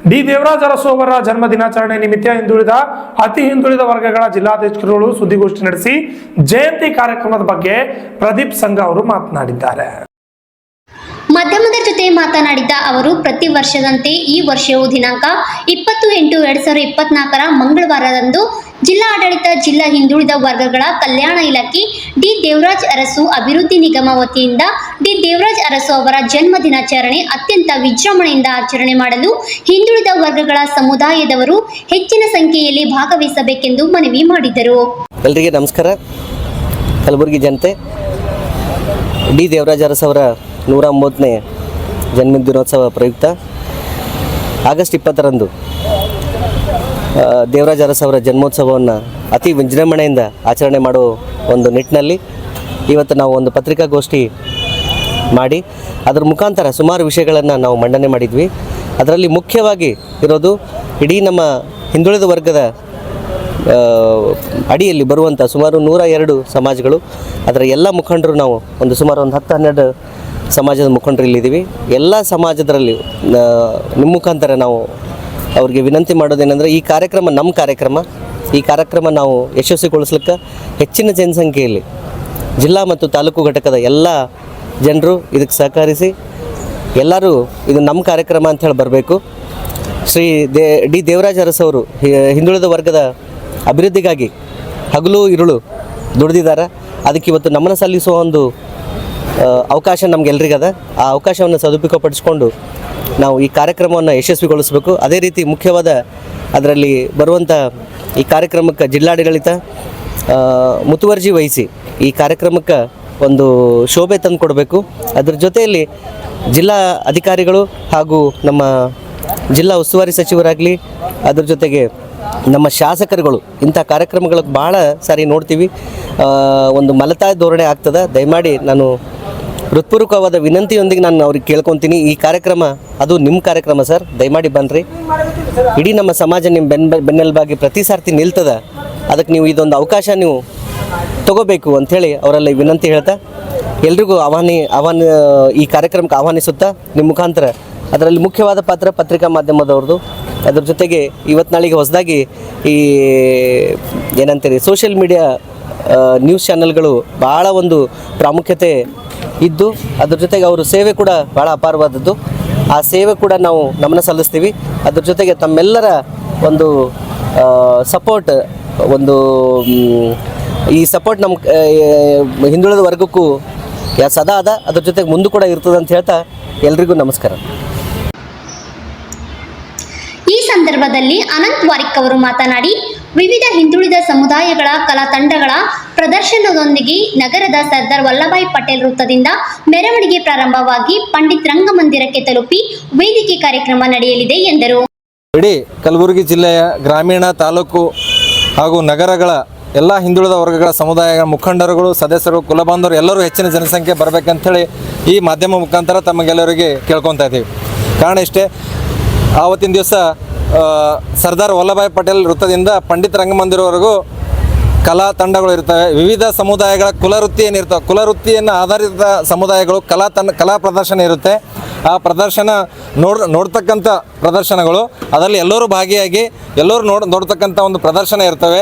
D Devaraja Arasu ಅವರ ಜನ್ಮ ದಿನಾಚರಣೆ ನಿಮಿತ್ತ ಹಿಂದುಳಿದ ಅತಿ ಹಿಂದುಳಿದ ವರ್ಗಗಳ ಜಿಲ್ಲಾಧ್ಯಕ್ಷರುಗಳು ಸುದ್ದಿಗೋಷ್ಠಿ ನಡೆಸಿ ಜಯಂತಿ ಕಾರ್ಯಕ್ರಮದ ಬಗ್ಗೆ ಪ್ರದೀಪ್ ಸಂಘ ಅವರು ಮಾತನಾಡಿದ್ದಾರೆ. ಮಾಧ್ಯಮದ ಜೊತೆ ಮಾತನಾಡಿದ ಅವರು ಪ್ರತಿ ವರ್ಷದಂತೆ ಈ ವರ್ಷವೂ ದಿನಾಂಕ 20/8/2024 ಮಂಗಳವಾರದಂದು ಜಿಲ್ಲಾ ಆಡಳಿತ ಜಿಲ್ಲಾ ಹಿಂದುಳಿದ ವರ್ಗಗಳ ಕಲ್ಯಾಣ ಇಲಾಖೆ ಡಿ ದೇವರಾಜ್ ಅರಸು ಅಭಿವೃದ್ಧಿ ನಿಗಮ ವತಿಯಿಂದ ಡಿ ದೇವರಾಜ್ ಅರಸು ಅವರ ಜನ್ಮ ದಿನಾಚರಣೆ ಅತ್ಯಂತ ವಿಜೃಂಭಣೆಯಿಂದ ಆಚರಣೆ ಮಾಡಲು ಹಿಂದುಳಿದ ವರ್ಗಗಳ ಸಮುದಾಯದವರು ಹೆಚ್ಚಿನ ಸಂಖ್ಯೆಯಲ್ಲಿ ಭಾಗವಹಿಸಬೇಕೆಂದು ಮನವಿ ಮಾಡಿದರು. ಎಲ್ಲರಿಗೆ ನಮಸ್ಕಾರ. ಕಲಬುರಗಿ ಜನತೆ, ಡಿ ದೇವರಾಜ್ ಅರಸು ಅವರ 109ನೇ ಜನ್ಮದಿನೋತ್ಸವ ಪ್ರಯುಕ್ತ ಆಗಸ್ಟ್ 20ರಂದು ದೇವರಾಜ ಅರಸು ಅವರ ಜನ್ಮೋತ್ಸವವನ್ನು ಅತಿ ವಿಜೃಂಭಣೆಯಿಂದ ಆಚರಣೆ ಮಾಡೋ ಒಂದು ನಿಟ್ಟಿನಲ್ಲಿ ಇವತ್ತು ನಾವು ಒಂದು ಪತ್ರಿಕಾಗೋಷ್ಠಿ ಮಾಡಿ ಅದರ ಮುಖಾಂತರ ಸುಮಾರು ವಿಷಯಗಳನ್ನು ನಾವು ಮಂಡನೆ ಮಾಡಿದ್ವಿ. ಅದರಲ್ಲಿ ಮುಖ್ಯವಾಗಿ ಇರೋದು ಇಡೀ ನಮ್ಮ ಹಿಂದುಳಿದ ವರ್ಗದ ಅಡಿಯಲ್ಲಿ ಬರುವಂಥ ಸುಮಾರು 102 ಸಮಾಜಗಳು, ಅದರ ಎಲ್ಲ ಮುಖಂಡರು ನಾವು ಸುಮಾರು 10-12 ಸಮಾಜದ ಮುಖಂಡರು ಇಲ್ಲಿದ್ದೀವಿ. ಎಲ್ಲ ಸಮಾಜದರಲ್ಲಿ ನಿಮ್ಮ ಮುಖಾಂತರ ನಾವು ಅವ್ರಿಗೆ ವಿನಂತಿ ಮಾಡೋದೇನೆಂದರೆ ಈ ಕಾರ್ಯಕ್ರಮ ನಮ್ಮ ಕಾರ್ಯಕ್ರಮ ನಾವು ಯಶಸ್ವಿಗೊಳಿಸ್ಲಿಕ್ಕೆ ಹೆಚ್ಚಿನ ಜನಸಂಖ್ಯೆಯಲ್ಲಿ ಜಿಲ್ಲಾ ಮತ್ತು ತಾಲೂಕು ಘಟಕದ ಎಲ್ಲ ಜನರು ಇದಕ್ಕೆ ಸಹಕರಿಸಿ ಎಲ್ಲರೂ ಇದು ನಮ್ಮ ಕಾರ್ಯಕ್ರಮ ಅಂತ ಹೇಳಿ ಬರಬೇಕು. ಶ್ರೀ ಡಿ ದೇವರಾಜ ಅರಸು ಅವರು ಹಿಂದುಳಿದ ವರ್ಗದ ಅಭಿವೃದ್ಧಿಗಾಗಿ ಹಗಲು ಇರುಳು ದುಡಿದಿದ್ದಾರೆ. ಅದಕ್ಕೆ ಇವತ್ತು ನಮನ ಸಲ್ಲಿಸುವ ಒಂದು ಅವಕಾಶ ನಮಗೆಲ್ಲರಿಗದ. ಆ ಅವಕಾಶವನ್ನು ಸದುಪಯೋಗಪಡಿಸಿಕೊಂಡು ನಾವು ಈ ಕಾರ್ಯಕ್ರಮವನ್ನು ಯಶಸ್ವಿಗೊಳಿಸಬೇಕು. ಅದೇ ರೀತಿ ಮುಖ್ಯವಾದ ಅದರಲ್ಲಿ ಬರುವಂಥ ಈ ಕಾರ್ಯಕ್ರಮಕ್ಕೆ ಜಿಲ್ಲಾಡಳಿತ ಮುತುವರ್ಜಿ ವಹಿಸಿ ಈ ಕಾರ್ಯಕ್ರಮಕ್ಕೆ ಒಂದು ಶೋಭೆ ತಂದು ಕೊಡಬೇಕು. ಅದರ ಜೊತೆಯಲ್ಲಿ ಜಿಲ್ಲಾ ಅಧಿಕಾರಿಗಳು ಹಾಗೂ ನಮ್ಮ ಜಿಲ್ಲಾ ಉಸ್ತುವಾರಿ ಸಚಿವರಾಗಲಿ, ಅದ್ರ ಜೊತೆಗೆ ನಮ್ಮ ಶಾಸಕರುಗಳು ಇಂಥ ಕಾರ್ಯಕ್ರಮಗಳಿಗೆ ಭಾಳ ಸಾರಿ ನೋಡ್ತೀವಿ, ಒಂದು ಮಲತಾಯಿ ಧೋರಣೆ ಆಗ್ತದೆ. ದಯಮಾಡಿ ನಾನು ಹೃತ್ಪೂರ್ವಕವಾದ ವಿನಂತಿಯೊಂದಿಗೆ ನಾನು ಅವ್ರಿಗೆ ಕೇಳ್ಕೊತೀನಿ, ಈ ಕಾರ್ಯಕ್ರಮ ಅದು ನಿಮ್ಮ ಕಾರ್ಯಕ್ರಮ ಸರ್, ದಯಮಾಡಿ ಬನ್ನಿರಿ. ಇಡೀ ನಮ್ಮ ಸಮಾಜ ನಿಮ್ಮ ಬೆನ್ನೆಲುಬಾಗಿ ಪ್ರತಿ ಸಾರ್ತಿ ನಿಲ್ತದೆ, ಅದಕ್ಕೆ ನೀವು ಇದೊಂದು ಅವಕಾಶ ನೀವು ತಗೋಬೇಕು ಅಂಥೇಳಿ ಅವರಲ್ಲಿ ವಿನಂತಿ ಹೇಳ್ತಾ ಎಲ್ರಿಗೂ ಈ ಕಾರ್ಯಕ್ರಮಕ್ಕೆ ಆಹ್ವಾನಿಸುತ್ತಾ ನಿಮ್ಮ ಮುಖಾಂತರ ಅದರಲ್ಲಿ ಮುಖ್ಯವಾದ ಪಾತ್ರ ಪತ್ರಿಕಾ ಮಾಧ್ಯಮದವ್ರದ್ದು. ಅದ್ರ ಜೊತೆಗೆ ಇವತ್ತು ನಾಳೆಗೆ ಹೊಸದಾಗಿ ಈ ಏನಂತೀರಿ ಸೋಷಿಯಲ್ ಮೀಡಿಯಾ ನ್ಯೂಸ್ ಚಾನಲ್ಗಳು ಭಾಳ ಒಂದು ಪ್ರಾಮುಖ್ಯತೆ ಇದ್ದು, ಅದ್ರ ಜೊತೆಗೆ ಅವರು ಸೇವೆ ಕೂಡ ಭಾಳ ಅಪಾರವಾದದ್ದು. ಆ ಸೇವೆ ಕೂಡ ನಾವು ನಮನ ಸಲ್ಲಿಸ್ತೀವಿ. ಅದ್ರ ಜೊತೆಗೆ ತಮ್ಮೆಲ್ಲರ ಒಂದು ಸಪೋರ್ಟ್, ಒಂದು ಈ ಸಪೋರ್ಟ್ ನಮ್ಮ ಹಿಂದುಳಿದ ವರ್ಗಕ್ಕೂ ಸದಾ ಅದ, ಅದ್ರ ಜೊತೆಗೆ ಮುಂದೆ ಕೂಡ ಇರ್ತದೆ ಅಂತ ಹೇಳ್ತಾ ಎಲ್ರಿಗೂ ನಮಸ್ಕಾರ. ಈ ಸಂದರ್ಭದಲ್ಲಿ ಅನಂತ್ ವಾರಿಕ್ ಅವರು ಮಾತನಾಡಿ, ವಿವಿಧ ಹಿಂದುಳಿದ ಸಮುದಾಯಗಳ ಕಲಾ ತಂಡಗಳ ಪ್ರದರ್ಶನದೊಂದಿಗೆ ನಗರದ ಸರ್ದಾರ್ ವಲ್ಲಭಾಯ್ ಪಟೇಲ್ ವೃತ್ತದಿಂದ ಮೆರವಣಿಗೆ ಪ್ರಾರಂಭವಾಗಿ ಪಂಡಿತ್ ರಂಗಮಂದಿರಕ್ಕೆ ತಲುಪಿ ವೇದಿಕೆ ಕಾರ್ಯಕ್ರಮ ನಡೆಯಲಿದೆ ಎಂದರು. ಇಡೀ ಕಲಬುರಗಿ ಜಿಲ್ಲೆಯ ಗ್ರಾಮೀಣ, ತಾಲೂಕು ಹಾಗೂ ನಗರಗಳ ಎಲ್ಲ ಹಿಂದುಳಿದ ವರ್ಗಗಳ ಸಮುದಾಯಗಳ ಮುಖಂಡರುಗಳು, ಸದಸ್ಯರು, ಕುಲಬಾಂಧವರು ಎಲ್ಲರೂ ಹೆಚ್ಚಿನ ಜನಸಂಖ್ಯೆ ಬರಬೇಕಂತೇಳಿ ಈ ಮಾಧ್ಯಮ ಮುಖಾಂತರ ತಮಗೆಲ್ಲರಿಗೆ ಕೇಳ್ಕೊತಾ ಇದ್ದೀವಿ. ಕಾರಣ ಇಷ್ಟೇ, ಆವತ್ತಿನ ದಿವಸ ಸರ್ದಾರ್ ವಲ್ಲಭಾಯ್ ಪಟೇಲ್ ವೃತ್ತದಿಂದ ಪಂಡಿತ್ ರಂಗಮಂದಿರವರೆಗೂ ಕಲಾ ತಂಡಗಳು ಇರ್ತವೆ. ವಿವಿಧ ಸಮುದಾಯಗಳ ಕುಲವೃತ್ತಿ ಏನಿರ್ತವೆ, ಕುಲವೃತ್ತಿಯನ್ನು ಆಧಾರಿತ ಸಮುದಾಯಗಳು ಕಲಾ ಪ್ರದರ್ಶನ ಇರುತ್ತೆ. ಆ ಪ್ರದರ್ಶನ ನೋಡ್ತಕ್ಕಂಥ ಪ್ರದರ್ಶನಗಳು, ಅದರಲ್ಲಿ ಎಲ್ಲರೂ ಭಾಗಿಯಾಗಿ ಎಲ್ಲರೂ ನೋಡ್ತಕ್ಕಂಥ ಒಂದು ಪ್ರದರ್ಶನ ಇರ್ತವೆ.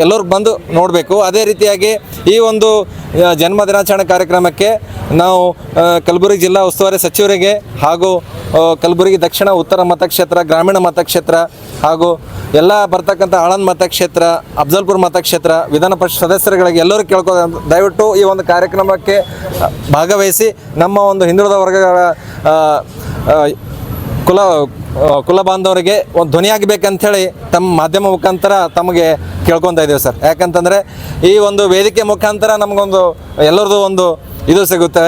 ಎಲ್ಲರೂ ಬಂದು ನೋಡಬೇಕು. ಅದೇ ರೀತಿಯಾಗಿ ಈ ಒಂದು ಜನ್ಮ ದಿನಾಚರಣೆ ಕಾರ್ಯಕ್ರಮಕ್ಕೆ ನಾವು ಕಲಬುರಗಿ ಜಿಲ್ಲಾ ಉಸ್ತುವಾರಿ ಸಚಿವರಿಗೆ ಹಾಗೂ ಕಲಬುರಗಿ ದಕ್ಷಿಣ, ಉತ್ತರ ಮತಕ್ಷೇತ್ರ, ಗ್ರಾಮೀಣ ಮತಕ್ಷೇತ್ರ ಹಾಗೂ ಎಲ್ಲ ಬರ್ತಕ್ಕಂಥ ಆಳಂದ್ ಮತಕ್ಷೇತ್ರ, ಅಫ್ಜಲ್ಪುರ್ ಮತಕ್ಷೇತ್ರ ವಿಧಾನ ಪರಿಷತ್ ಸದಸ್ಯರುಗಳಿಗೆ ಎಲ್ಲರೂ ದಯವಿಟ್ಟು ಈ ಒಂದು ಕಾರ್ಯಕ್ರಮಕ್ಕೆ ಭಾಗವಹಿಸಿ ನಮ್ಮ ಒಂದು ಹಿಂದುಳಿದ ವರ್ಗಗಳ ಕುಲ ಬಾಂಧವರಿಗೆ ಒಂದು ಧ್ವನಿಯಾಗಬೇಕಂಥೇಳಿ ತಮ್ಮ ಮಾಧ್ಯಮ ಮುಖಾಂತರ ತಮಗೆ ಕೇಳ್ಕೊತಾ ಇದ್ದೇವೆ ಸರ್. ಯಾಕಂತಂದರೆ ಈ ಒಂದು ವೇದಿಕೆ ಮುಖಾಂತರ ನಮಗೊಂದು ಎಲ್ಲರದು ಒಂದು ಇದು ಸಿಗುತ್ತೆ.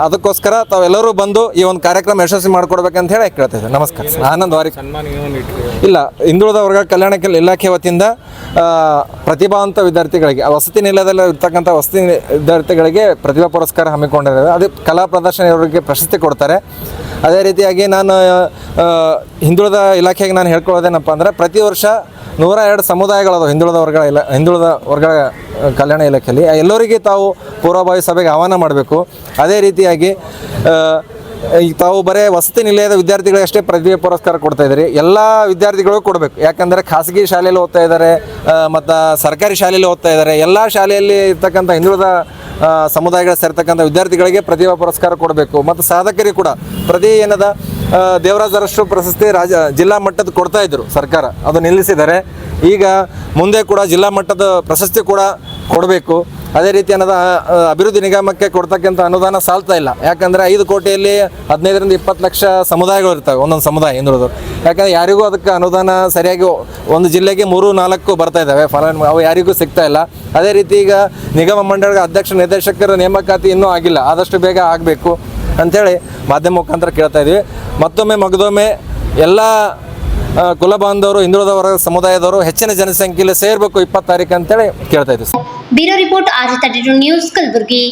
ಅದಕ್ಕೋಸ್ಕರ ತಾವೆಲ್ಲರೂ ಬಂದು ಈ ಒಂದು ಕಾರ್ಯಕ್ರಮ ಯಶಸ್ವಿ ಮಾಡಿಕೊಡ್ಬೇಕಂತ ಹೇಳಿ ಕೇಳ್ತೇವೆ. ನಮಸ್ಕಾರ. ಆನಂದ್ ವಾರಿಕ್. ಇಲ್ಲ, ಹಿಂದುಳಿದ ವರ್ಗ ಕಲ್ಯಾಣ ಇಲಾಖೆ ವತಿಯಿಂದ ಪ್ರತಿಭಾವಂತ ವಿದ್ಯಾರ್ಥಿಗಳಿಗೆ, ವಸತಿ ನಿಲಯದಲ್ಲಿ ಇರ್ತಕ್ಕಂಥ ವಸತಿ ವಿದ್ಯಾರ್ಥಿಗಳಿಗೆ ಪ್ರತಿಭಾ ಪುರಸ್ಕಾರ ಹಮ್ಮಿಕೊಂಡಿದ್ದಾರೆ. ಅದು ಕಲಾ ಪ್ರದರ್ಶನ ಇವರಿಗೆ ಪ್ರಶಸ್ತಿ ಕೊಡ್ತಾರೆ. ಅದೇ ರೀತಿಯಾಗಿ ನಾನು ಹಿಂದುಳಿದ ಇಲಾಖೆಗೆ ನಾನು ಹೇಳ್ಕೊಳ್ಳೋದೇನಪ್ಪ ಅಂದರೆ, ಪ್ರತಿ ವರ್ಷ 102 ಸಮುದಾಯಗಳದು ಹಿಂದುಳಿದ ವರ್ಗ ಕಲ್ಯಾಣ ಇಲಾಖೆಯಲ್ಲಿ ಎಲ್ಲರಿಗೆ ತಾವು ಪೂರ್ವಭಾವಿ ಸಭೆಗೆ ಆಹ್ವಾನ ಮಾಡಬೇಕು. ಅದೇ ರೀತಿಯಾಗಿ ಈಗ ತಾವು ಬರೇ ವಸತಿ ನಿಲಯದ ವಿದ್ಯಾರ್ಥಿಗಳಿಗೆ ಅಷ್ಟೇ ಪ್ರತಿಭೆ ಪುರಸ್ಕಾರ ಕೊಡ್ತಾ ಇದ್ದೀರಿ, ಎಲ್ಲ ವಿದ್ಯಾರ್ಥಿಗಳಿಗೂ ಕೊಡಬೇಕು. ಯಾಕಂದರೆ ಖಾಸಗಿ ಶಾಲೆಯಲ್ಲಿ ಓದ್ತಾ ಇದ್ದಾರೆ ಮತ್ತು ಸರ್ಕಾರಿ ಶಾಲೆಯಲ್ಲಿ ಓದ್ತಾ ಇದ್ದಾರೆ. ಎಲ್ಲ ಶಾಲೆಯಲ್ಲಿ ಇರ್ತಕ್ಕಂಥ ಹಿಂದುಳಿದ ಸಮುದಾಯಗಳ ಸೇರ್ತಕ್ಕಂಥ ವಿದ್ಯಾರ್ಥಿಗಳಿಗೆ ಪ್ರತಿಭಾ ಪುರಸ್ಕಾರ ಕೊಡಬೇಕು. ಮತ್ತು ಸಾಧಕರಿಗೆ ಕೂಡ ಪ್ರತಿ ಏನದ ದೇವರಾಜ ಅರಸು ಪ್ರಶಸ್ತಿ ಜಿಲ್ಲಾ ಮಟ್ಟದ ಕೊಡ್ತಾ ಇದ್ರು ಸರ್ಕಾರ, ಅದು ನಿಲ್ಲಿಸಿದ್ದಾರೆ. ಈಗ ಮುಂದೆ ಕೂಡ ಜಿಲ್ಲಾ ಮಟ್ಟದ ಪ್ರಶಸ್ತಿ ಕೂಡ ಕೊಡಬೇಕು. ಅದೇ ರೀತಿ ಅನ್ನೋದು ಅಭಿವೃದ್ಧಿ ನಿಗಮಕ್ಕೆ ಕೊಡ್ತಕ್ಕಂಥ ಅನುದಾನ ಸಾಲ್ತಾ ಇಲ್ಲ. ಯಾಕಂದರೆ 5 ಕೋಟಿಯಲ್ಲಿ 15ರಿಂದ 20 ಲಕ್ಷ ಸಮುದಾಯಗಳು ಇರ್ತವೆ, ಒಂದೊಂದು ಸಮುದಾಯ ಹಿಂದುಳಿದವರು. ಯಾಕಂದರೆ ಯಾರಿಗೂ ಅದಕ್ಕೆ ಅನುದಾನ ಸರಿಯಾಗಿ ಒಂದು ಜಿಲ್ಲೆಗೆ 3-4 ಬರ್ತಾ ಇದ್ದಾವೆ, ಅವು ಯಾರಿಗೂ ಸಿಗ್ತಾ ಇಲ್ಲ. ಅದೇ ರೀತಿ ಈಗ ನಿಗಮ ಮಂಡಳಿಗೆ ಅಧ್ಯಕ್ಷ ನಿರ್ದೇಶಕರ ನೇಮಕಾತಿ ಇನ್ನೂ ಆಗಿಲ್ಲ, ಆದಷ್ಟು ಬೇಗ ಆಗಬೇಕು ಅಂಥೇಳಿ ಮಾಧ್ಯಮ ಮುಖಾಂತರ ಕೇಳ್ತಾ ಇದ್ವಿ. ಮಗದೊಮ್ಮೆ ಎಲ್ಲ ಕುಲ ಬಾಂಧವರು ಹಿಂದುಳಿದ ವರ್ಗ ಸಮುದಾಯದವರು ಹೆಚ್ಚಿನ ಜನಸಂಖ್ಯೆಯಲ್ಲಿ ಸೇರಬೇಕು 20 ತಾರೀಕು ಅಂತೇಳಿ ಕೇಳ್ತಾ ಇದ್ವಿ. Bureau report RJ32 news Kalaburagi.